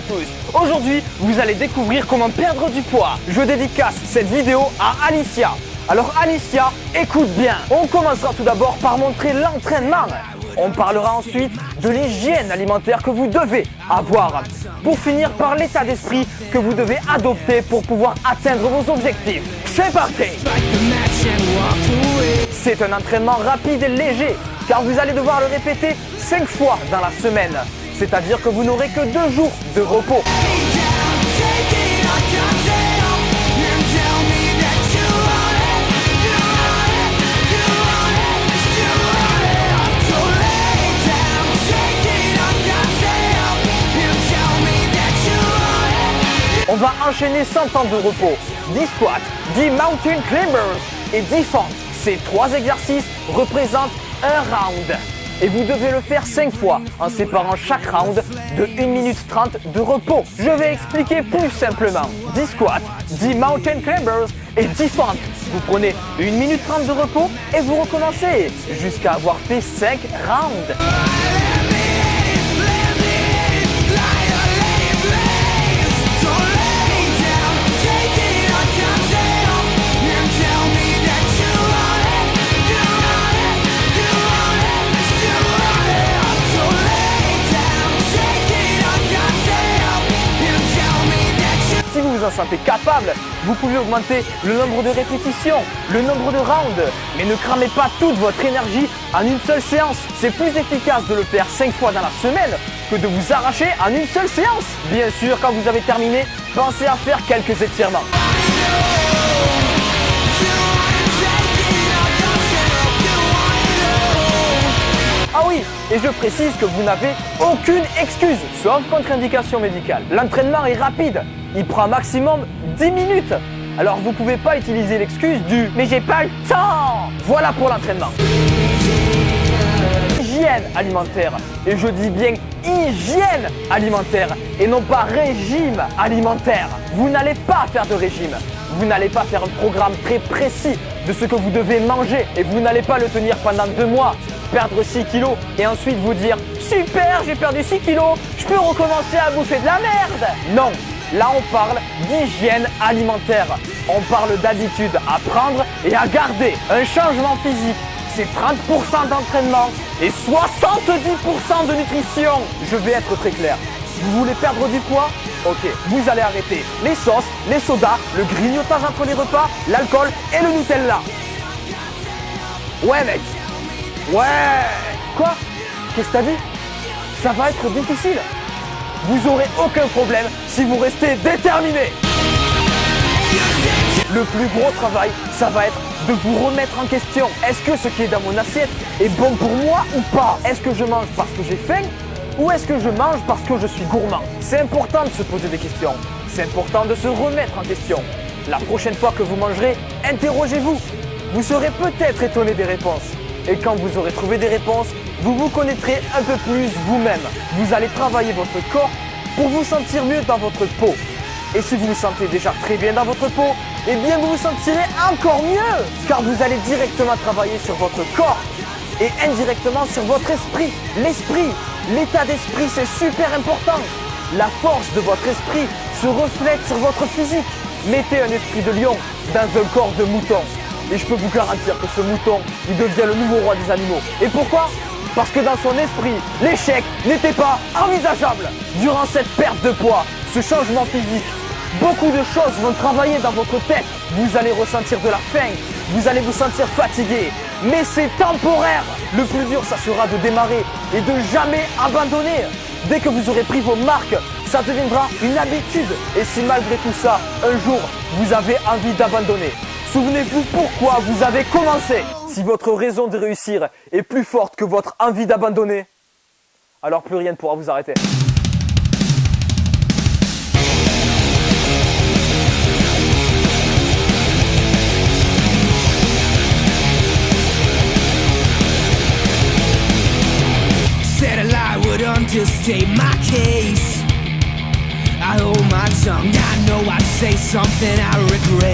à tous. Aujourd'hui, vous allez découvrir comment perdre du poids. Je dédicace cette vidéo à Alicia. Alors Alicia, écoute bien. On commencera tout d'abord par montrer l'entraînement. On parlera ensuite de l'hygiène alimentaire que vous devez avoir. Pour finir par l'état d'esprit que vous devez adopter pour pouvoir atteindre vos objectifs. C'est parti! C'est un entraînement rapide et léger car vous allez devoir le répéter 5 fois dans la semaine. C'est-à-dire que vous n'aurez que 2 jours de repos. On va enchaîner 100 temps de repos, 10 squats, 10 mountain climbers et 10 fentes. Ces 3 exercices représentent un round. Et vous devez le faire 5 fois en séparant chaque round de 1 minute 30 de repos. Je vais expliquer plus simplement. 10 squats, 10 mountain climbers et 10 fentes. Vous prenez 1 minute 30 de repos et vous recommencez jusqu'à avoir fait 5 rounds. Si vous vous en sentez capable, vous pouvez augmenter le nombre de répétitions, le nombre de rounds, mais ne cramez pas toute votre énergie en une seule séance. C'est plus efficace de le faire 5 fois dans la semaine que de vous arracher en une seule séance. Bien sûr, quand vous avez terminé, pensez à faire quelques étirements. Ah oui, et je précise que vous n'avez aucune excuse, sauf contre-indication médicale. L'entraînement est rapide, il prend maximum 10 minutes. Alors vous ne pouvez pas utiliser l'excuse du « mais j'ai pas le temps ». Voilà pour l'entraînement. Hygiène alimentaire, et je dis bien hygiène alimentaire et non pas régime alimentaire. Vous n'allez pas faire de régime, vous n'allez pas faire un programme très précis de ce que vous devez manger et vous n'allez pas le tenir pendant 2 mois. Perdre 6 kilos et ensuite vous dire « Super, j'ai perdu 6 kilos, je peux recommencer à bouffer de la merde !» Non, là on parle d'hygiène alimentaire. On parle d'habitude à prendre et à garder. Un changement physique, c'est 30% d'entraînement et 70% de nutrition. Je vais être très clair. Vous voulez perdre du poids? Ok, vous allez arrêter les sauces, les sodas, le grignotage entre les repas, l'alcool et le Nutella. Ouais mec. Ouais! Quoi? Qu'est-ce que t'as dit? Ça va être difficile. Vous aurez aucun problème si vous restez déterminé. Le plus gros travail, ça va être de vous remettre en question. Est-ce que ce qui est dans mon assiette est bon pour moi ou pas? Est-ce que je mange parce que j'ai faim ou est-ce que je mange parce que je suis gourmand? C'est important de se poser des questions. C'est important de se remettre en question. La prochaine fois que vous mangerez, interrogez-vous. Vous serez peut-être étonné des réponses. Et quand vous aurez trouvé des réponses, vous vous connaîtrez un peu plus vous-même. Vous allez travailler votre corps pour vous sentir mieux dans votre peau. Et si vous vous sentez déjà très bien dans votre peau, eh bien vous vous sentirez encore mieux. Car vous allez directement travailler sur votre corps et indirectement sur votre esprit. L'esprit, l'état d'esprit, c'est super important. La force de votre esprit se reflète sur votre physique. Mettez un esprit de lion dans un corps de mouton. Et je peux vous garantir que ce mouton, il devient le nouveau roi des animaux. Et pourquoi? Parce que dans son esprit, l'échec n'était pas envisageable. Durant cette perte de poids, ce changement physique, beaucoup de choses vont travailler dans votre tête. Vous allez ressentir de la faim, vous allez vous sentir fatigué. Mais c'est temporaire. Le plus dur, ça sera de démarrer et de jamais abandonner. Dès que vous aurez pris vos marques, ça deviendra une habitude. Et si malgré tout ça, un jour, vous avez envie d'abandonner, souvenez-vous pourquoi vous avez commencé. Si votre raison de réussir est plus forte que votre envie d'abandonner, alors plus rien ne pourra vous arrêter. Said a lie would understate my case. I hold my tongue, I know I'd say something I regret.